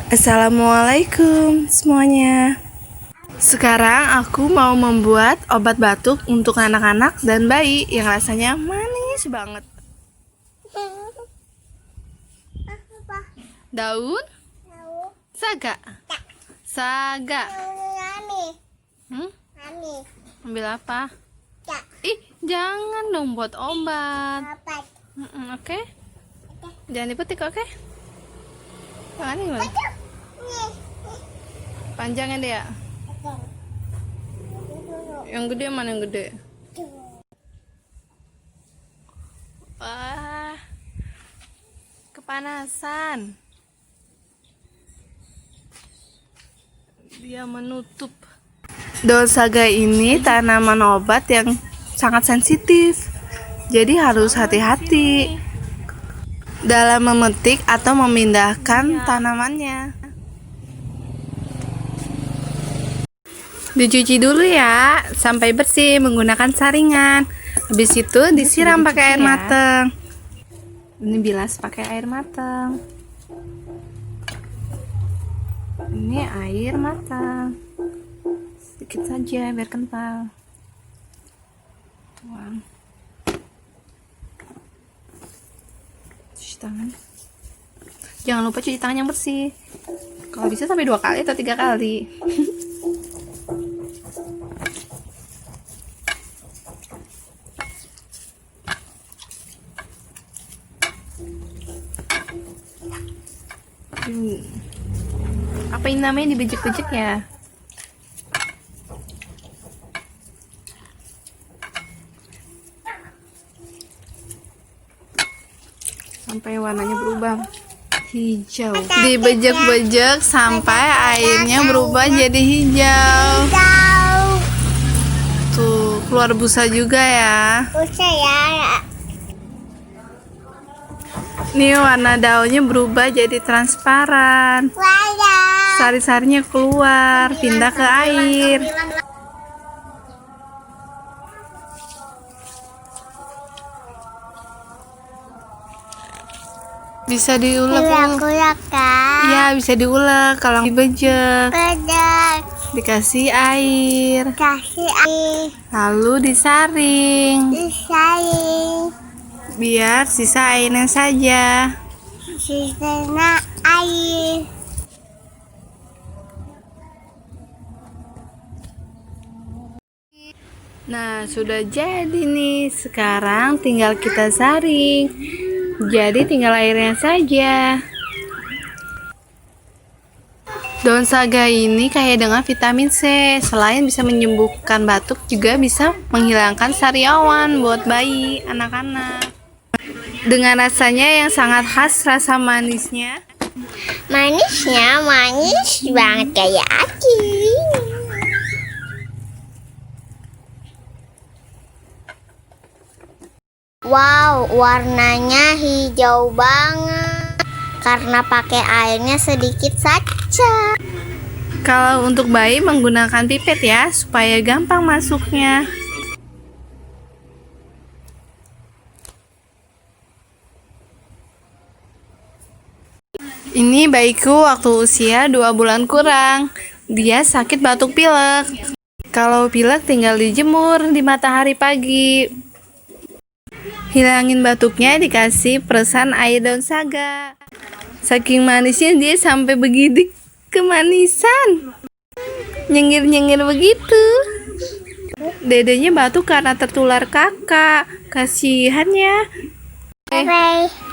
Assalamualaikum semuanya. Sekarang aku mau membuat obat batuk untuk anak-anak dan bayi yang rasanya manis banget. Daun saga. Saga. Ambil apa? Ih, jangan dong buat obat. Oke? Jangan dipetik, oke? Tangannya gimana? Panjangnya dia. Yang gede mana yang gede? Wah, kepanasan. Dia menutup. Daun saga ini tanaman obat yang sangat sensitif. Jadi harus hati-hati dalam memetik atau memindahkan tanamannya. Dicuci dulu ya sampai bersih menggunakan saringan. Habis itu disiram pakai air matang. Ini bilas pakai air matang. Ini air matang. Sedikit saja biar kental. Tuang. Cuci tangan. Jangan lupa cuci tangan yang bersih. Kalau bisa sampai 2 kali atau 3 kali. Apa ini namanya, dibejek-bejek ya? Sampai warnanya berubah hijau. Dibejek-bejek sampai airnya berubah jadi hijau. Tuh, keluar busa juga ya. Busa ya. Nih warna daunnya berubah jadi transparan. Sari-sarinya keluar, pindah ke air. Bisa diulek. Kan? Iya, bisa diulek kalau dibejek. Dikasih air. Kasih air. Lalu disaring. Biar sisa airnya saja. Sisanya air. Nah, sudah jadi nih. Sekarang tinggal kita saring. Jadi tinggal airnya saja. Daun saga ini kaya dengan vitamin C. Selain bisa menyembuhkan batuk, juga bisa menghilangkan sariawan buat bayi, anak-anak. Dengan rasanya yang sangat khas, rasa manisnya. Manisnya manis banget kayak aki. Wow, warnanya hijau banget karena pakai airnya sedikit saja. Kalau untuk bayi menggunakan pipet ya, supaya gampang masuknya. Ini bayiku waktu usia 2 bulan kurang. Dia sakit batuk pilek. Kalau pilek tinggal dijemur di matahari pagi. Hilangin batuknya dikasih peresan air daun saga. Saking manisnya dia sampai begidik kemanisan. Nyengir-nyengir begitu. Dedenya batuk karena tertular kakak. Kasihan ya. Bye-bye.